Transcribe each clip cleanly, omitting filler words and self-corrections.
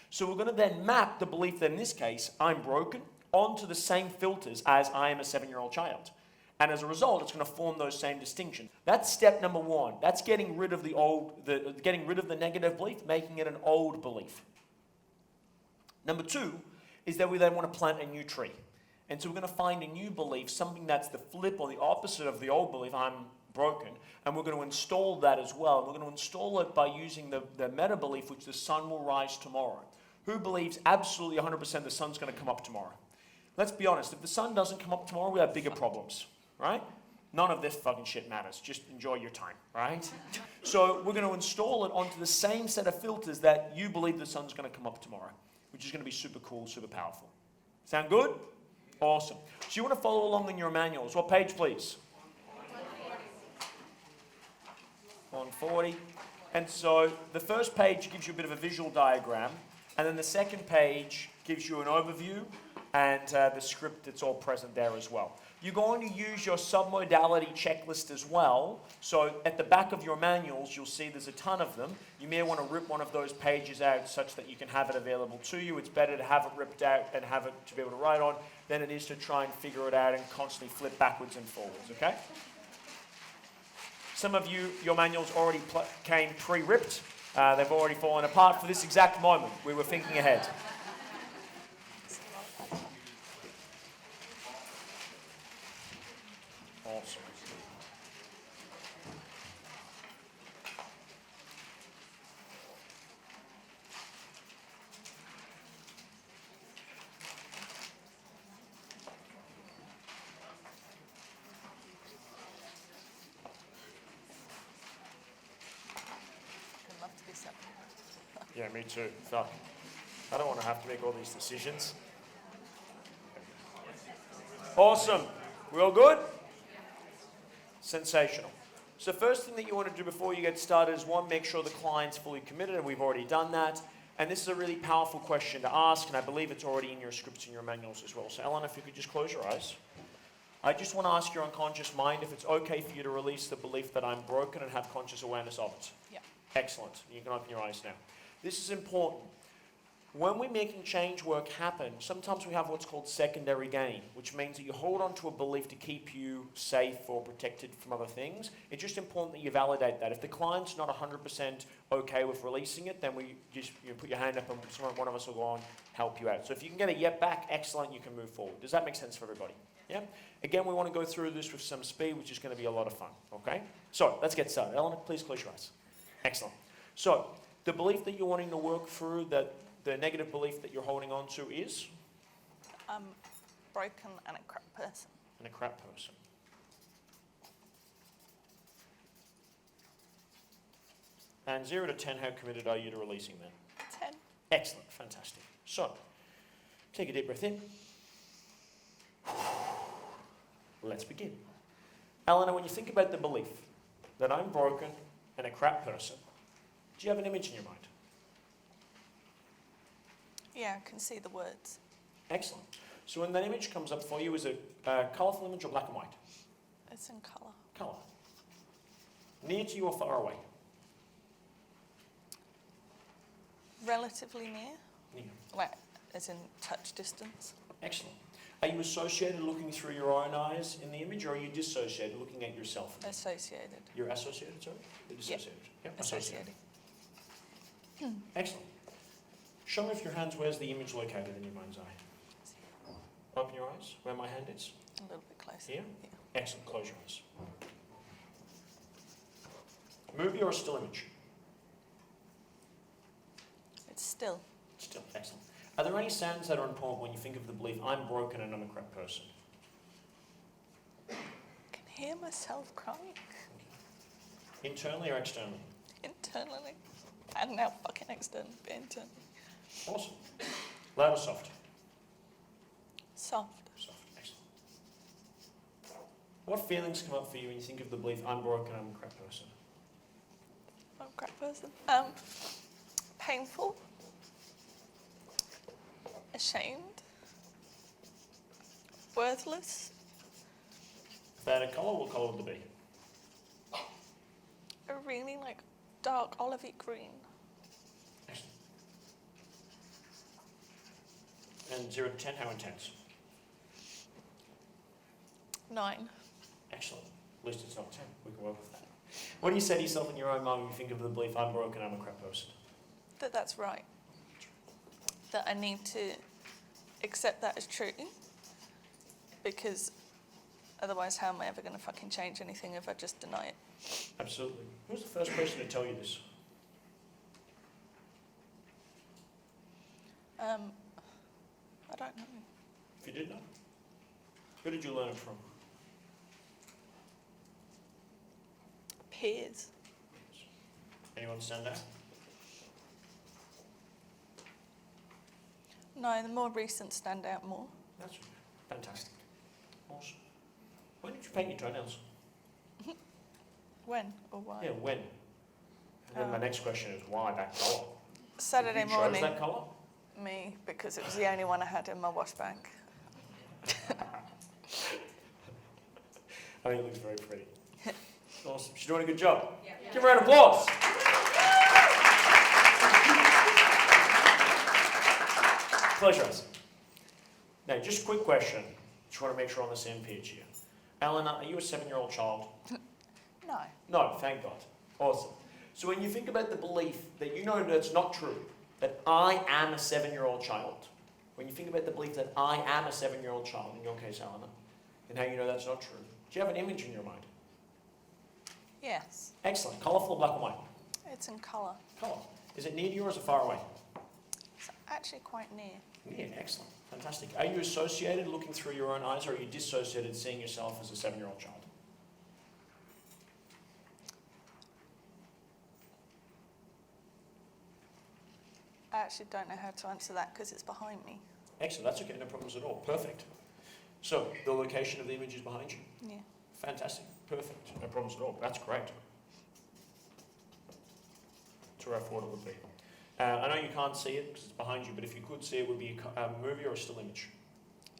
So we're going to then map the belief that in this case, I'm broken, onto the same filters as I am a 7-year-old child. And as a result, it's going to form those same distinctions. That's step number one. That's getting rid of getting rid of the negative belief, making it an old belief. Number two is that we then want to plant a new tree. And so we're going to find a new belief, something that's the flip or the opposite of the old belief, I'm broken, and we're going to install that as well. We're going to install it by using the meta belief, which the sun will rise tomorrow. Who believes absolutely 100% the sun's going to come up tomorrow? Let's be honest, if the sun doesn't come up tomorrow, we have bigger problems, right? None of this fucking shit matters. Just enjoy your time, right? So we're going to install it onto the same set of filters that you believe the sun's going to come up tomorrow, which is going to be super cool, super powerful. Sound good? Awesome. So you want to follow along in your manuals. What page, please? 140. And so the first page gives you a bit of a visual diagram, and then the second page gives you an overview and the script that's all present there as well. You're going to use your submodality checklist as well. So at the back of your manuals, you'll see there's a ton of them. You may want to rip one of those pages out such that you can have it available to you. It's better to have it ripped out and have it to be able to write on than it is to try and figure it out and constantly flip backwards and forwards, okay? Some of you, your manuals already came pre-ripped. They've already fallen apart for this exact moment. We were thinking ahead. Awesome. I'd love to be separate. Yeah, me too. Fuck. I don't want to have to make all these decisions. Awesome. We all good? Sensational. So first thing that you want to do before you get started is one, make sure the client's fully committed, and we've already done that. And this is a really powerful question to ask, and I believe it's already in your scripts and your manuals as well. So Ellen, if you could just close your eyes. I just want to ask your unconscious mind if it's okay for you to release the belief that I'm broken and have conscious awareness of it. Yeah. Excellent. You can open your eyes now. This is important. When we're making change work happen, sometimes we have what's called secondary gain, which means that you hold on to a belief to keep you safe or protected from other things. It's just important that you validate that. If the client's not 100% okay with releasing it, then we just put your hand up and one of us will go and help you out. So if you can get a yep back, excellent, you can move forward. Does that make sense for everybody? Yeah? Again, we want to go through this with some speed, which is going to be a lot of fun, okay? So let's get started. Eleanor, please close your eyes. Excellent. So the belief that you're wanting to work through, that the negative belief that you're holding on to is? I'm broken and a crap person. And a crap person. And 0 to 10, how committed are you to releasing that? 10. Excellent, fantastic. So, take a deep breath in. Let's begin. Eleanor, when you think about the belief that I'm broken and a crap person, do you have an image in your mind? Yeah, I can see the words. Excellent. So when that image comes up for you, is it a colourful image or black and white? It's in colour. Colour. Near to you or far away? Relatively near. Near. Like, as in touch distance. Excellent. Are you associated looking through your own eyes in the image, or are you dissociated looking at yourself? Associated. You're associated, sorry? You're dissociated? Yep. Associated. Excellent. Show me with your hands where's the image located in your mind's eye. Open your eyes, where my hand is. A little bit closer. Here? Yeah. Excellent, close your eyes. Movie or a still image? It's still. Still, excellent. Are there any sounds that are important when you think of the belief, I'm broken and I'm a crap person? I can hear myself crying. Internally or externally? Internally. And now fucking externally, but internally. Awesome. Loud or soft? Soft. Soft, excellent. What feelings come up for you when you think of the belief, I'm broken, I'm a crap person? I'm a crap person. Painful. Ashamed. Worthless. If they had a colour, what colour would they be? A really dark olivey green. Excellent. And 0 to 10, how intense? 9. Excellent. At least it's not 10. We can work with that. What do you say to yourself in your own mind when you think of the belief, I'm broken, I'm a crap person? That's right. That I need to accept that as true, because otherwise how am I ever going to fucking change anything if I just deny it? Absolutely. Who's the first person to tell you this? I don't know. If you did know, who did you learn it from? Peers. Anyone stand out? No, the more recent stand out more. That's fantastic. Awesome. When did you paint your toenails? When or why? Yeah, when? And then my next question is why that colour? Saturday you morning. chose that colour? Me, because it was the only one I had in my wash bag. I think it looks very pretty. Awesome. She's doing a good job. Yeah. Give her a round of applause. Close your eyes. Now, just a quick question. Just want to make sure we're on the same page here. Eleanor, are you a 7-year-old child? No. No, thank God. Awesome. So when you think about the belief that you know that's not true, that I am a 7-year-old child, when you think about the belief that I am a 7-year-old child, in your case, Eleanor, and how you know that's not true, do you have an image in your mind? Yes. Excellent. Colourful, black and white? It's in colour. Colour. Is it near to you or is it far away? It's actually quite near. Near. Excellent. Fantastic. Are you associated looking through your own eyes or are you dissociated seeing yourself as a 7-year-old child? I actually don't know how to answer that because it's behind me. Excellent. That's okay. No problems at all. Perfect. So, the location of the image is behind you? Yeah. Fantastic. Perfect. No problems at all. That's great. That's where I thought it would be. I know you can't see it because it's behind you, but if you could see it, would be a movie or a still image?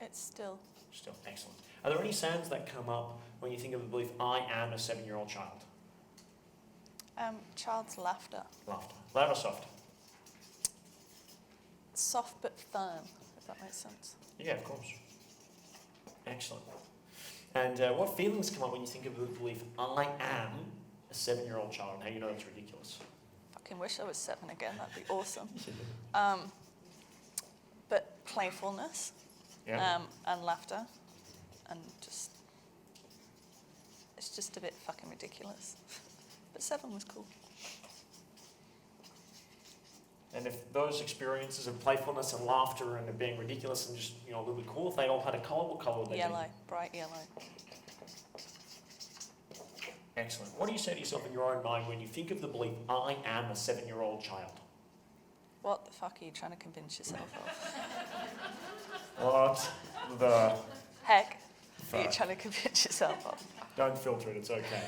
It's still. Still. Excellent. Are there any sounds that come up when you think of the belief, I am a 7-year-old child? Child's laughter. Laughter. Loud or soft? Soft but firm, if that makes sense. Yeah, of course. Excellent. And what feelings come up when you think of the belief, I am a 7-year-old child, and how you know that's ridiculous? Fucking wish I was 7 again, that'd be awesome. But playfulness, Yeah. and laughter, and just, it's just a bit fucking ridiculous. But 7 was cool. And if those experiences of playfulness and laughter and of being ridiculous and just, a little bit cool, if they all had a colour, what colour would they be? Yellow, bright yellow. Excellent. What do you say to yourself in your own mind when you think of the belief, I am a 7-year-old child? What the fuck are you trying to convince yourself of? What the Heck are you fuck? trying to convince yourself of? Don't filter it, it's okay.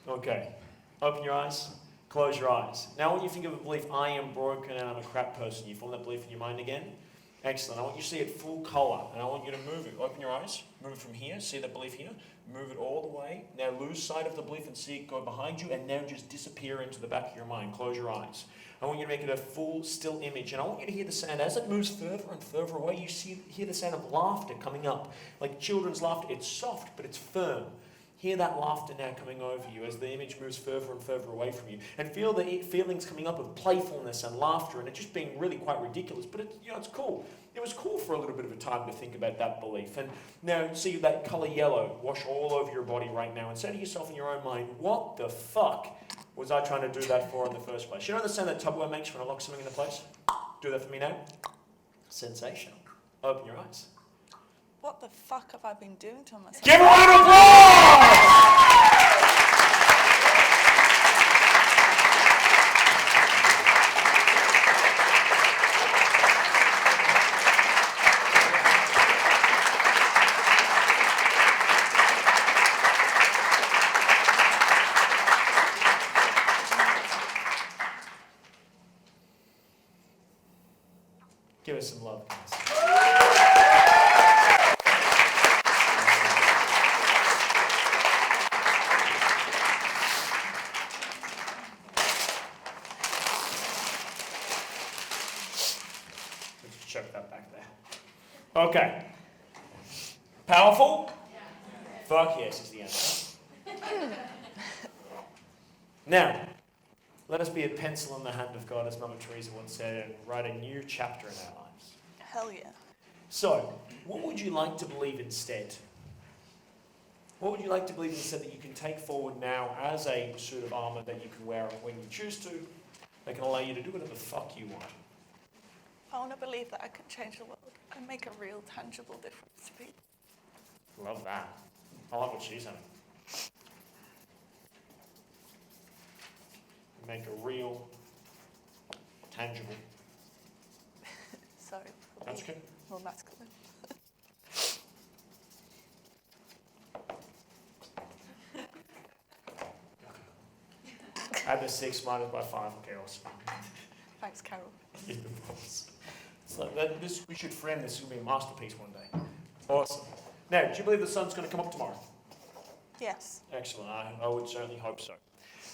Okay. Open your eyes. Close your eyes. Now when you think of a belief, I am broken and I'm a crap person, you form that belief in your mind again? Excellent. I want you to see it full colour and I want you to move it. Open your eyes. Move it from here. See that belief here. Move it all the way. Now lose sight of the belief and see it go behind you and now just disappear into the back of your mind. Close your eyes. I want you to make it a full still image and I want you to hear the sound. As it moves further and further away, you hear the sound of laughter coming up. Like children's laughter. It's soft but it's firm. Hear that laughter now coming over you as the image moves further and further away from you. And feel the feelings coming up of playfulness and laughter and it just being really quite ridiculous. But it's cool. It was cool for a little bit of a time to think about that belief. And now see that colour yellow wash all over your body right now and say to yourself in your own mind, what the fuck was I trying to do that for in the first place? You know the sound that Tupperware makes when I lock something into place? Do that for me now. Sensational. Open your eyes. What the fuck have I been doing to myself? Give a round of applause! Give us some love, guys. Let's chuck that back there. Okay. Powerful? Fuck yes is the answer. Now, let us be a pencil in the hand of God, as Mother Teresa once said, and write a new chapter in our lives. Hell yeah. So, what would you like to believe instead? What would you like to believe instead that you can take forward now as a suit of armour that you can wear when you choose to, that can allow you to do whatever the fuck you want? I want to believe that I can change the world and make a real, tangible difference to people. Love that. I like what she's saying. Make a real, tangible. Sorry. That's good. More masculine. Add the 6 minus by 5. Okay, awesome. Thanks, Carol. Yeah, of course. So we should frame this. This will be a masterpiece one day. Awesome. Now, do you believe the sun's going to come up tomorrow? Yes. Excellent. I would certainly hope so.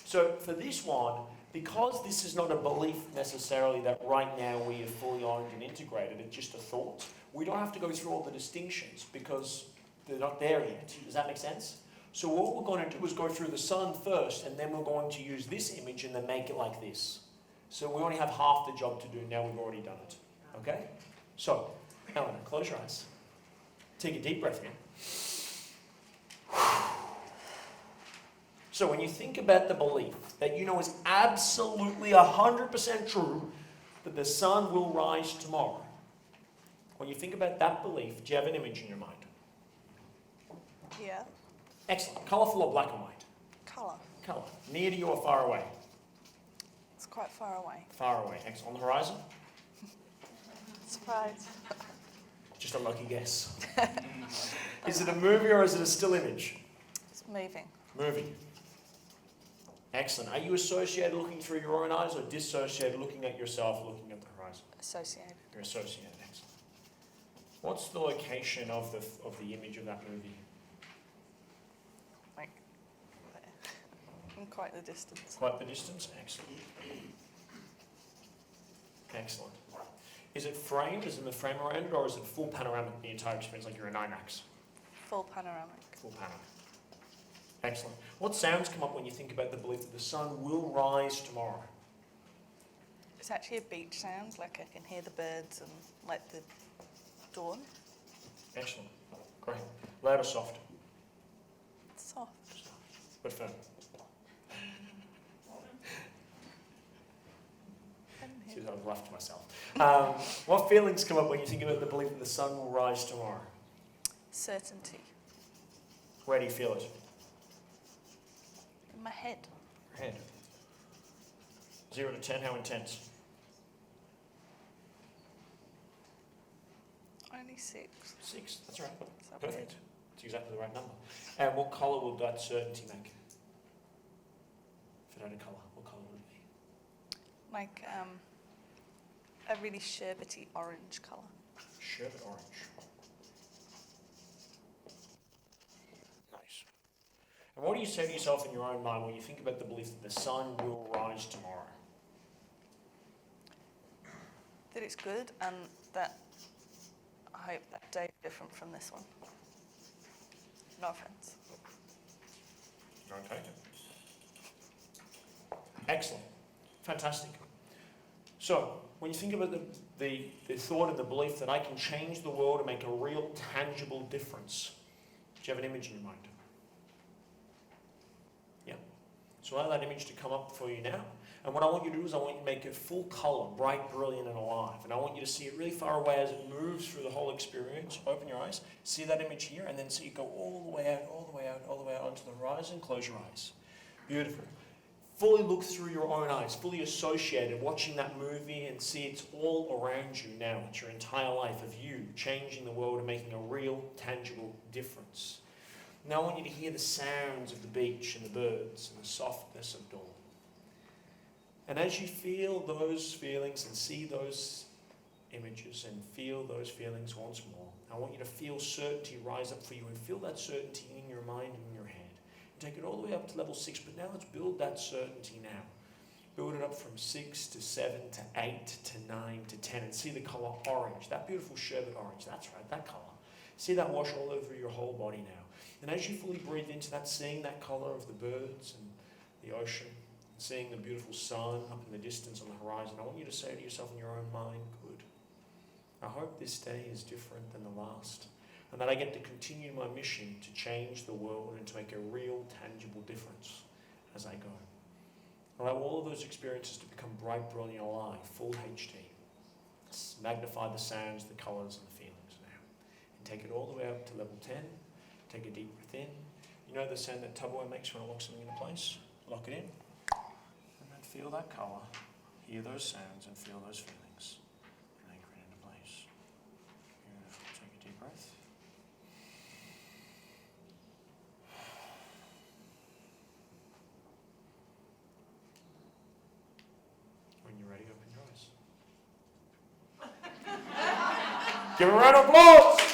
So for this one, because this is not a belief necessarily that right now we are fully owned and integrated, it's just a thought, we don't have to go through all the distinctions because they're not there yet. Does that make sense? So what we're going to do is go through the sun first, and then we're going to use this image and then make it like this. So we only have half the job to do. Now we've already done it. Okay? So, Eleanor, close your eyes. Take a deep breath in. So when you think about the belief that you know is absolutely 100% true that the sun will rise tomorrow, when you think about that belief, do you have an image in your mind? Yeah. Excellent. Colourful or black and white? Colour. Colour. Near to you or far away? It's quite far away. Far away. Excellent. On the horizon? Surprise. Just a lucky guess. Is it a movie or is it a still image? It's moving. Movie. Excellent. Are you associated looking through your own eyes or dissociated looking at yourself, looking at the horizon? Associated. You're associated. Excellent. What's the location of the image of that movie? Like, there. In quite the distance. Quite the distance? Excellent. Excellent. Is it framed? Is it in the frame around it, or is it full panoramic the entire experience, like you're in IMAX? Full panoramic. Full panoramic. Excellent. What sounds come up when you think about the belief that the sun will rise tomorrow? It's actually a beach sound, like I can hear the birds and like the dawn. Excellent. Great. Loud or soft? It's soft. But firm. See, I've laughed to myself. What feelings come up when you think about the belief that the sun will rise tomorrow? Certainty. Where do you feel it? In my head. Your head. 0 to 10, how intense? Only 6. 6, that's right. So Perfect. It's exactly the right number. And what colour will that certainty make? If it had a colour, what colour would it be? Like a really sherbety orange colour. Sherbet orange. Nice. And what do you say to yourself in your own mind when you think about the belief that the sun will rise tomorrow? That it's good and that I hope that day is different from this one. No offence. Don't take it. Excellent. Fantastic. So, when you think about the thought and the belief that I can change the world and make a real tangible difference, do you have an image in your mind? Yeah. So allow that image to come up for you now. And what I want you to do is I want you to make it full colour, bright, brilliant and alive. And I want you to see it really far away as it moves through the whole experience. Open your eyes, see that image here, and then see it go all the way out, all the way out, all the way out onto the horizon. Close your eyes. Beautiful. Fully look through your own eyes, fully associated, watching that movie and see it's all around you now. It's your entire life of you changing the world and making a real, tangible difference. Now I want you to hear the sounds of the beach and the birds and the softness of dawn. And as you feel those feelings and see those images and feel those feelings once more, I want you to feel certainty rise up for you and feel that certainty in your mind and in your head. Take it all the way up to level 6, but now let's build that certainty now. Build it up from 6 to 7 to 8 to 9 to 10 and see the color orange, that beautiful sherbet orange, that's right, that color. See that wash all over your whole body now. And as you fully breathe into that, seeing that color of the birds and the ocean, and seeing the beautiful sun up in the distance on the horizon, I want you to say to yourself in your own mind, good. I hope this day is different than the last, and that I get to continue my mission to change the world and to make a real, tangible difference as I go. Allow all of those experiences to become bright, brilliant, alive, full HD. Magnify the sounds, the colours, and the feelings now. And take it all the way up to level 10. Take a deep breath in. You know the sound that Tupperware makes when it locks something into place? Lock it in. And then feel that colour, hear those sounds, and feel those feelings. And anchor it into place. Beautiful. Take a deep breath. When you're ready, open your eyes. Give a round of applause!